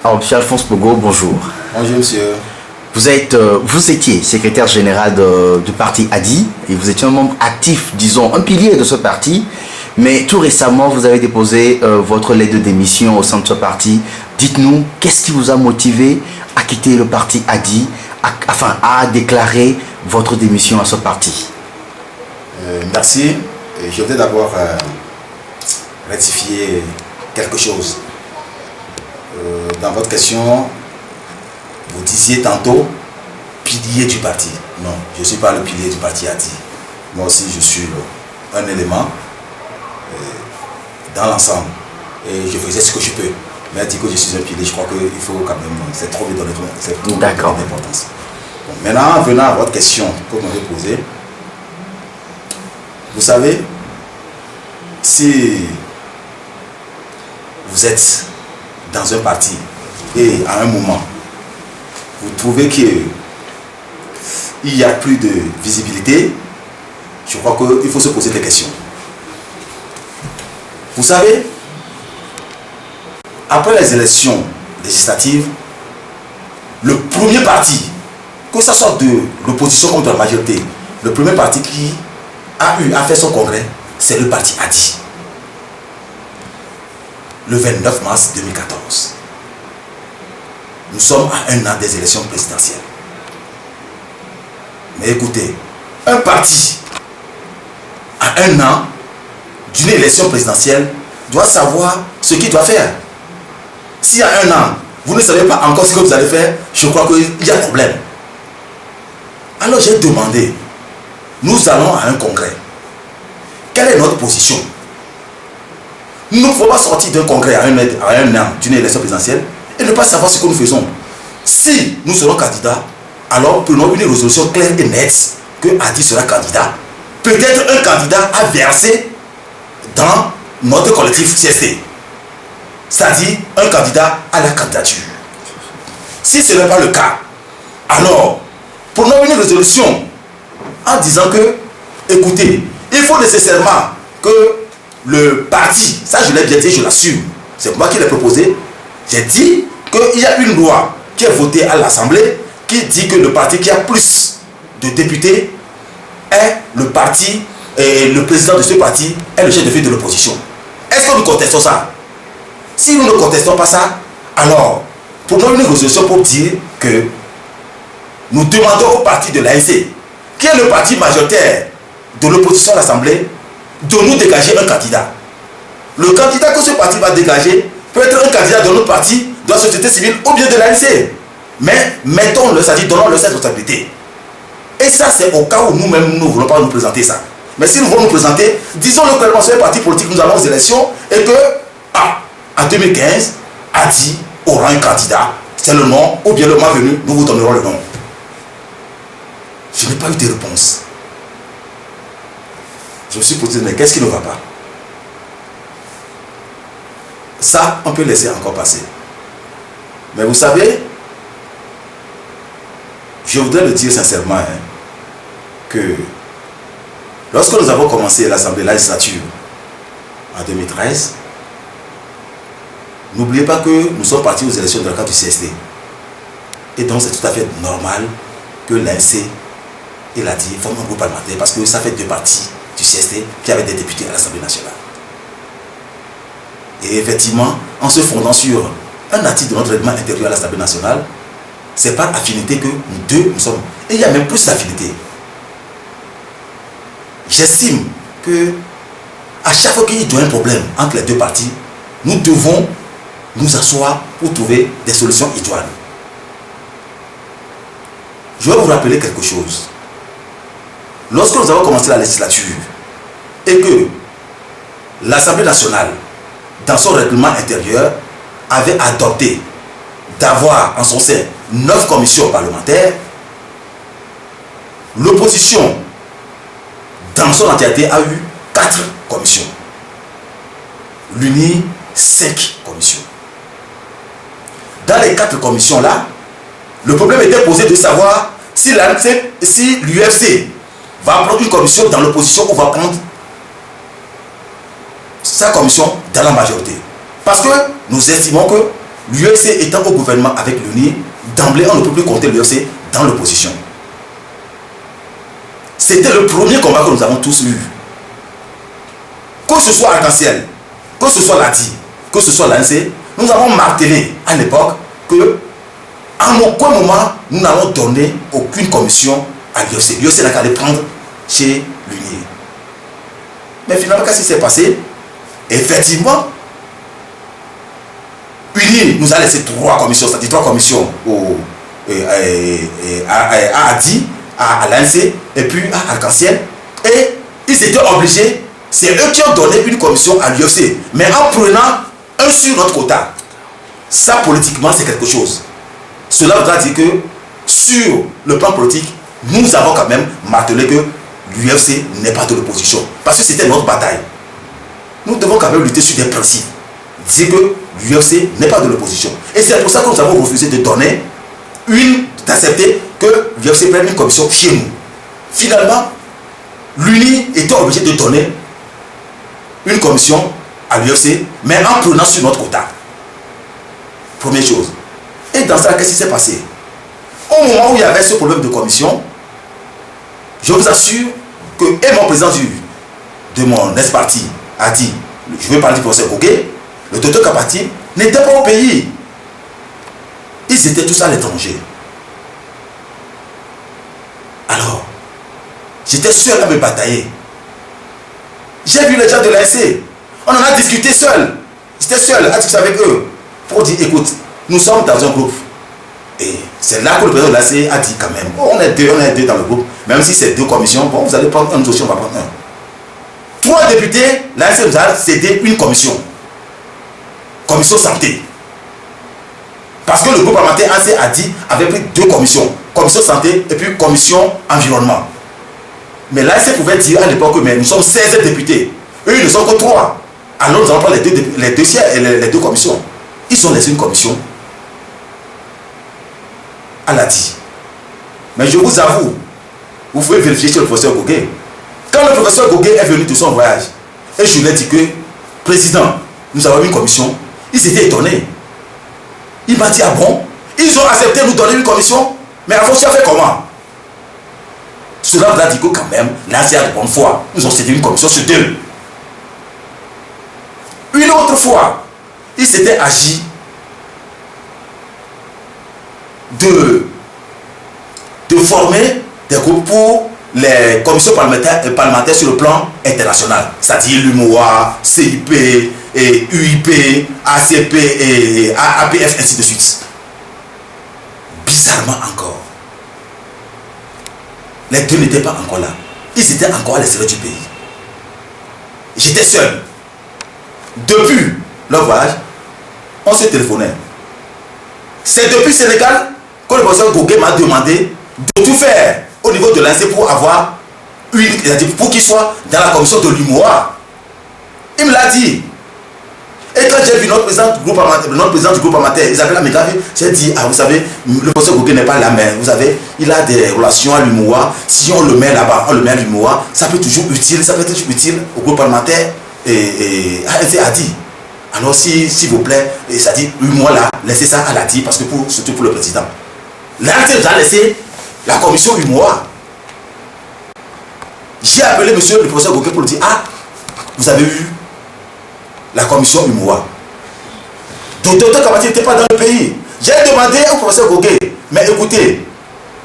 Alors, monsieur Alphonse Pogo, bonjour. Bonjour monsieur. Vous étiez secrétaire général du parti ADI et vous étiez un membre actif, disons, un pilier de ce parti. Mais tout récemment, vous avez déposé votre lettre de démission au sein de ce parti. Dites-nous, qu'est-ce qui vous a motivé à quitter le parti ADI, à déclarer votre démission à ce parti? Merci. Je voudrais d'abord rectifier quelque chose. Dans votre question, vous disiez tantôt pilier du parti. Non, je ne suis pas le pilier du parti ADI. Moi aussi, je suis un élément dans l'ensemble. Et je faisais ce que je peux. Mais dire que je suis un pilier, je crois qu'il faut quand même, c'est trop donner d'importance. Bon, maintenant, venant à votre question que vous m'avez posée, vous savez, si vous êtes dans un parti et à un moment, vous trouvez qu'il n'y a plus de visibilité, je crois qu'il faut se poser des questions. Vous savez, après les élections législatives, le premier parti, que ce soit de l'opposition contre la majorité, le premier parti qui a eu à faire son congrès, c'est le parti ADI. Le 29 mars 2014. Nous sommes à un an des élections présidentielles. Mais écoutez, un parti à un an d'une élection présidentielle doit savoir ce qu'il doit faire. Si à un an, vous ne savez pas encore ce que vous allez faire, je crois qu'il y a un problème. Alors j'ai demandé, nous allons à un congrès. Quelle est notre position? Nous ne pouvons pas sortir d'un congrès à un an d'une élection présidentielle et ne pas savoir ce que nous faisons. Si nous serons candidats, alors prenons une résolution claire et nette que ADI sera candidat. Peut-être un candidat à verser dans notre collectif CST. C'est-à-dire un candidat à la candidature. Si ce n'est pas le cas, alors prenons une résolution en disant que, écoutez, il faut nécessairement que le parti, ça je l'ai bien dit, je l'assume, c'est moi qui l'ai proposé, j'ai dit qu'il y a une loi qui est votée à l'Assemblée qui dit que le parti qui a plus de députés est le parti, et le président de ce parti est le chef de file de l'opposition. Est-ce que nous contestons ça? Si nous ne contestons pas ça, alors prenons une résolution pour dire que nous demandons au parti de l'ANC, qui est le parti majoritaire de l'opposition à l'Assemblée, de nous dégager un candidat. Le candidat que ce parti va dégager peut être un candidat de notre parti, de la société civile ou bien de l'ANC. Mais mettons-le, c'est-à-dire donnons-le cette responsabilité. Et ça, c'est au cas où nous-mêmes, nous ne voulons pas nous présenter ça. Mais si nous voulons nous présenter, disons-le clairement sur les partis politiques, nous allons aux élections et que, en 2015, ADI aura un candidat. C'est le nom, ou bien le mois venu, nous vous donnerons le nom. Je n'ai pas eu de réponse. Je me suis posé, mais qu'est-ce qui ne va pas? Ça, on peut laisser encore passer. Mais vous savez, je voudrais le dire sincèrement, que lorsque nous avons commencé l'Assemblée législative en 2013, n'oubliez pas que nous sommes partis aux élections dans le cadre du CST. Et donc c'est tout à fait normal que l'ANC et l'ADI forment un groupe parlementaire parce que ça fait deux partis du CST qui avaient des députés à l'Assemblée nationale. Et effectivement, en se fondant sur un article de notre règlement intérieur à l'Assemblée nationale, c'est par affinité que nous deux, nous sommes. Et il y a même plus d'affinité. J'estime que à chaque fois qu'il y a un problème entre les deux partis, nous devons nous asseoir pour trouver des solutions idoines. Je vais vous rappeler quelque chose. Lorsque nous avons commencé la législature et que l'Assemblée nationale, dans son règlement intérieur, avait adopté d'avoir en son sein 9 commissions parlementaires, l'opposition, dans son entièreté, a eu 4 commissions. L'UNI, 5 commissions. Dans les 4 commissions-là, le problème était posé de savoir si l'UFC va prendre une commission dans l'opposition ou va prendre sa commission dans la majorité. Parce que nous estimons que l'UFC étant au gouvernement avec l'UNI, d'emblée, on ne peut plus compter l'UFC dans l'opposition. C'était le premier combat que nous avons tous eu. Que ce soit Arc-en-Ciel, que ce soit l'ADI, que ce soit l'ANC, nous avons martelé à l'époque que à aucun moment nous n'allons donner aucune commission à l'UFC. L'UFC n'a qu'à les prendre chez l'UNI. Mais finalement, qu'est-ce qui s'est passé? Effectivement, l'UNI nous a laissé 3 commissions, c'est-à-dire 3 commissions à ADI, à l'ANC et puis à Arc-en-Ciel. Et ils étaient obligés, c'est eux qui ont donné une commission à l'UFC, mais en prenant un sur notre quota. Ça, politiquement, c'est quelque chose. Cela voudra dire que sur le plan politique, nous avons quand même martelé que l'UFC n'est pas de l'opposition. Parce que c'était notre bataille. Nous devons quand même lutter sur des principes. Dire que l'UFC n'est pas de l'opposition. Et c'est pour ça que nous avons refusé de donner d'accepter que l'UFC prenne une commission chez nous. Finalement, l'UNI était obligé de donner une commission à l'UFC, mais en prenant sur notre quota. Première chose. Et dans ça, qu'est-ce qui s'est passé? Au moment où il y avait ce problème de commission, je vous assure que, et mon président de mon ex-parti a dit, je veux parler du professeur Gogué, le docteur Kapati n'était pas au pays. Ils étaient tous à l'étranger. Alors, j'étais seul à me batailler. J'ai vu les gens de l'ANC. On en a discuté seul. J'étais seul à discuter avec eux pour dire, écoute, nous sommes dans un groupe. Et c'est là que le président de l'ANC a dit quand même, oh, on est deux dans le groupe. Même si c'est 2 commissions, bon, vous allez prendre un dossier, on va prendre un. 3 députés, l'ANC nous a cédé une commission. Commission santé. Parce que le groupe parlementaire ANC a dit, avait pris 2 commissions. Commission santé et puis commission environnement. Mais l'ANC pouvait dire à l'époque, mais nous sommes 16 députés. Eux, ils ne sont que 3. Alors nous allons prendre les deux commissions. Ils ont laissé une commission à l'ADI. Mais je vous avoue, vous pouvez vérifier sur le professeur Gogué. Quand le professeur Gogué est venu de son voyage, et je lui ai dit que, président, nous avons une commission, il s'était étonné. Il m'a dit, ah bon, ils ont accepté de nous donner une commission, mais avant, tu as fait comment? Cela vous a dit que quand même, là c'est de bonne foi. Nous avons cédé une commission sur 2. Une autre fois, il s'était agi de former des groupes pour les commissions parlementaires sur le plan international, c'est-à-dire l'UMOA, CIP, et UIP, ACP et APF, ainsi de suite. Bizarrement encore, les 2 n'étaient pas encore là. Ils étaient encore à l'extérieur du pays. J'étais seul. Depuis leur voyage, on s'est téléphoné. C'est depuis Sénégal que le professeur Gogué m'a demandé de tout faire au niveau de l'ANC pour avoir pour qu'il soit dans la commission de l'UMOA. Il me l'a dit. Et quand j'ai vu notre président du groupe amateur, Isabella Megavi, j'ai dit, ah vous savez, le professeur Gogué n'est pas là, mais vous savez, il a des relations à l'UMOA. Si on le met là-bas, on le met à l'UMOA, ça peut être toujours utile au groupe parlementaire. Et a dit, alors s'il vous plaît, et ça dit, l'UMOA là, laissez ça à l'ADI, parce que surtout pour le président. L'ADI nous a laissé la commission UMOA. J'ai appelé monsieur le professeur Gogué pour lui dire, ah, vous avez eu la commission UMOA. Le docteur Kapati n'était pas dans le pays. J'ai demandé au professeur Gogué, mais écoutez,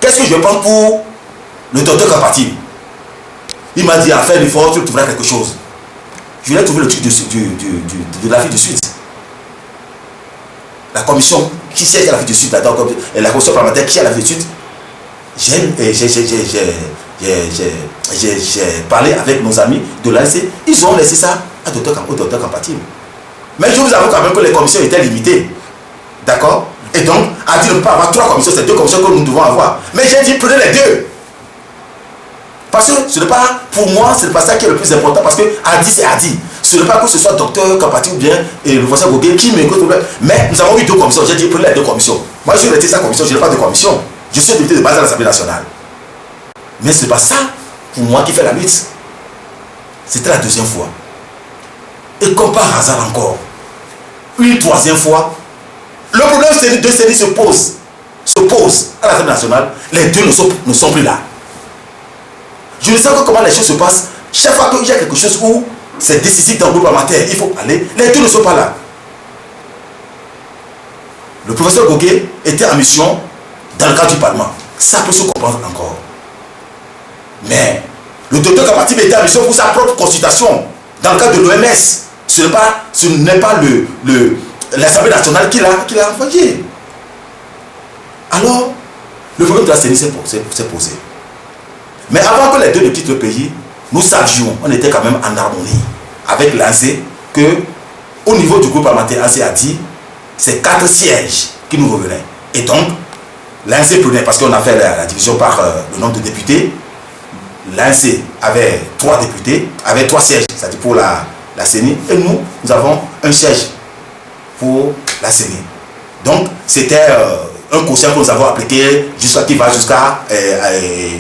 qu'est-ce que je vais prendre pour le docteur Kapati? Il m'a dit, à faire l'effort, tu trouveras quelque chose. Je lui ai trouvé le truc de l'Afrique du Sud. La commission qui siège à l'Afrique du Sud, la commission parlementaire qui est à l'Afrique du Sud, j'ai parlé avec nos amis de l'ANC, ils ont laissé ça au docteur Kapati. Mais je vous avoue quand même que les commissions étaient limitées. D'accord? Et donc, a dit de ne pas avoir 3 commissions, c'est 2 commissions que nous devons avoir. Mais j'ai dit prenez les 2. Parce que ce n'est pas, pour moi, ce n'est pas ça qui est le plus important, parce que Adi c'est Adi. Ce n'est pas que ce soit docteur Kapati ou bien le professeur Gogué qui m'écoute. Mais nous avons eu 2 commissions. J'ai dit prenez les 2 commissions. Moi, je suis resté sa commission, je n'ai pas de commission. Je suis député de base à l'Assemblée nationale. Mais ce n'est pas ça, pour moi, qui fait la lutte. C'était la 2e fois. Et comme par hasard encore, une 3e fois, le deux séries s'opposent à l'Assemblée nationale, les deux ne sont plus là. Je ne sais pas comment les choses se passent. Chaque fois qu'il y a quelque chose où c'est décisif dans le groupe parlementaire, il faut aller, les deux ne sont pas là. Le professeur Gogué était en mission dans le cadre du Parlement. Ça peut se comprendre encore. Mais le docteur Kabatib était en mission pour sa propre consultation dans le cadre de l'OMS. Ce n'est pas l'Assemblée nationale qui l'a envoyé. Alors, le problème de la CENI s'est posé. Mais avant que les deux ne quittent le pays, nous savions, on était quand même en harmonie avec l'ANC, que au niveau du groupe parlementaire, l'ANC a dit, c'est 4 sièges qui nous revenaient. Et donc, l'ANC prenait, parce qu'on a fait la division par le nombre de députés, l'ANC avait 3 députés, avait 3 sièges, c'est-à-dire pour la CENI, et nous avons un siège pour la CENI. Donc, c'était un quotient que nous avons appliqué qui va jusqu'à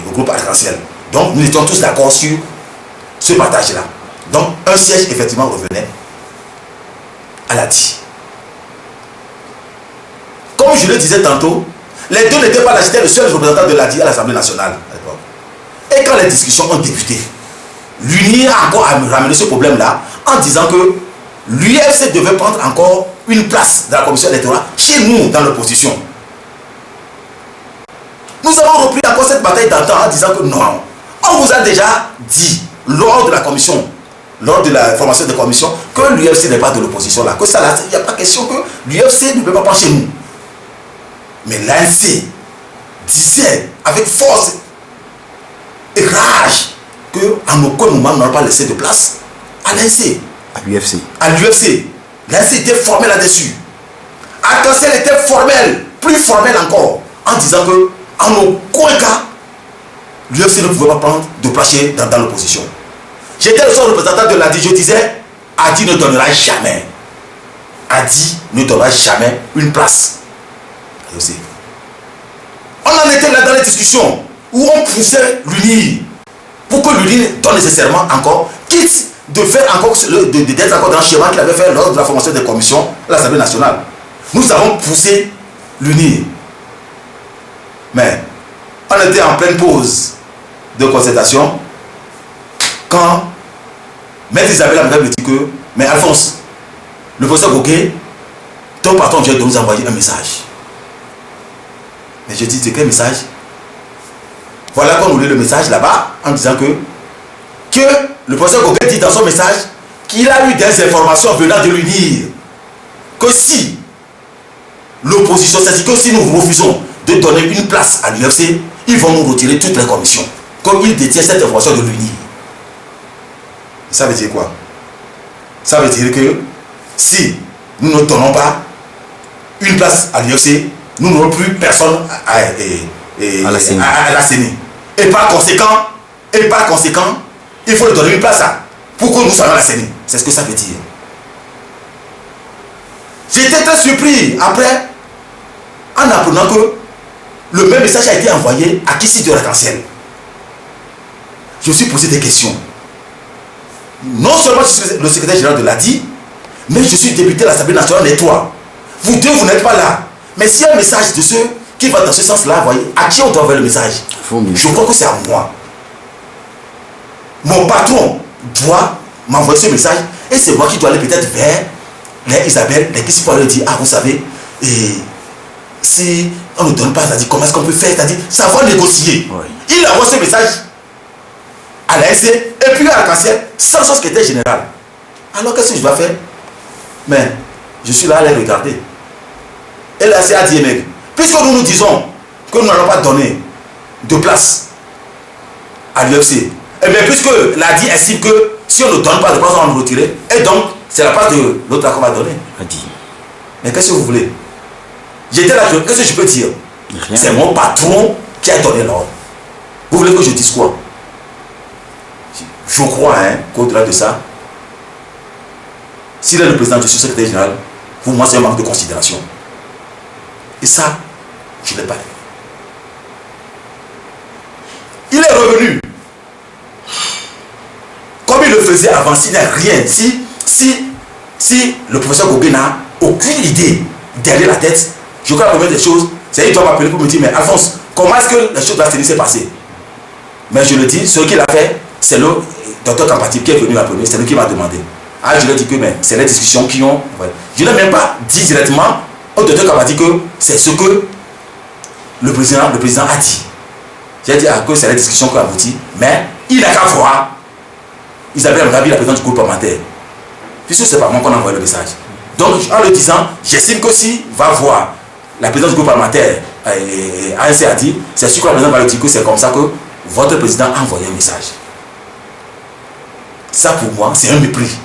au groupe arc-en-ciel. Donc, nous étions tous d'accord sur ce partage-là. Donc, un siège, effectivement, revenait à la DI. Comme je le disais tantôt, les deux n'étaient pas là, j'étais le seul représentant de l'ADI à l'Assemblée nationale à l'époque. Et quand les discussions ont débuté, l'UNI a encore ramené ce problème-là en disant que l'UFC devait prendre encore une place dans la commission électorale chez nous, dans l'opposition. Nous avons repris encore cette bataille d'antan en disant que non, on vous a déjà dit lors de la commission, lors de la formation de commission, que l'UFC n'est pas de l'opposition là, que ça là, il n'y a pas question que l'UFC ne peut pas prendre chez nous. Mais l'ANC disait avec force et rage qu'en aucun moment on n'aurait pas laissé de place à l'ANC. À l'UFC. À l'UFC. L'ANC était formel là-dessus. Arc-en-ciel était formel, plus formel encore, en disant que en aucun cas, l'UFC ne pouvait pas prendre de place dans l'opposition. J'étais le seul représentant de l'ADI, je disais, ADI ne donnera jamais. ADI ne donnera jamais une place. On en était là dans les discussions où on poussait l'UNI pour que l'UNI donne nécessairement encore, quitte de faire encore d'être encore dans le schéma qu'il avait fait lors de la formation des commissions à l'Assemblée nationale. Nous avons poussé l'UNI. Mais on était en pleine pause de concertation quand Maître Isabelle me dit que, mais Alphonse, le professeur Gogué, ton patron vient de nous envoyer un message. Mais je dis, c'est quel message? Voilà qu'on nous lit le message là-bas en disant que le professeur Gogué dit dans son message qu'il a eu des informations venant de l'UNIR que si l'opposition, c'est-à-dire que si nous refusons de donner une place à l'UFC, ils vont nous retirer toutes les commissions. Comme ils détiennent cette information de l'UNIR. Ça veut dire quoi? Ça veut dire que si nous ne donnons pas une place à l'UFC, nous n'aurons plus personne à la CENI. Et par conséquent, il faut lui donner une place pour que nous soyons à la CENI. C'est ce que ça veut dire. J'étais très surpris après, en apprenant que le même message a été envoyé à Kissi de l'arc-en-ciel. Je me suis posé des questions. Non seulement je suis le secrétaire général de l'ADI, mais je suis député de l'Assemblée nationale les 3. Vous deux, vous n'êtes pas là. Mais s'il y a un message de ceux qui va dans ce sens-là, voyez, à qui on doit envoyer le message? Je crois que c'est à moi. Mon patron doit m'envoyer ce message et c'est moi qui dois aller peut-être vers les Isabelle, les qui pour leur dire, ah vous savez, et si on ne donne pas, c'est-à-dire comment est-ce qu'on peut faire, c'est-à-dire savoir négocier. Oui. Il envoie ce message à l'ANC et puis à l'arc-en-ciel sans son secrétaire général. Alors qu'est-ce que je dois faire? Mais je suis là à les regarder. Et l'ANC a dit, mec, puisque nous nous disons que nous n'allons pas donner de place à l'UFC, et bien puisque l'ADI estime que si on ne donne pas de place, on va nous retirer, et donc c'est la place de l'autre qu'on va donner. Mais qu'est-ce que vous voulez? J'étais là, qu'est-ce que je peux dire? C'est mon patron qui a donné l'ordre. Vous voulez que je dise quoi? Je crois qu'au-delà de ça, s'il est le président, je suis secrétaire général, pour moi c'est un manque de considération. Et ça, je ne l'ai pas dit. Il est revenu. Comme il le faisait avant, s'il n'y a rien, si le professeur Gogué n'a aucune idée derrière la tête, Je crois que la première des choses, c'est qu'il doit m'appeler pour me dire, mais Alphonse, comment est-ce que les choses doivent s'est passées? Mais je le dis, ce qu'il a fait, c'est le docteur Kampati qui est venu la première, c'est lui qui m'a demandé. Ah, je lui ai dit que c'est les discussions qui ont... Ouais. Je n'ai même pas dit directement au docteur Kampati que c'est ce que le président a dit. J'ai dit que c'est les discussions qui ont abouti, mais il n'a qu'à voir Isabelle Mravi, la présidente du groupe parlementaire. Puisque c'est pas moi qu'on a envoyé le message. Donc, en le disant, j'estime que s'il va voir la présidente du groupe parlementaire, ANC a dit, c'est sûr que la présidente va lui dire que c'est comme ça que votre président a envoyé un message. Ça, pour moi, c'est un mépris.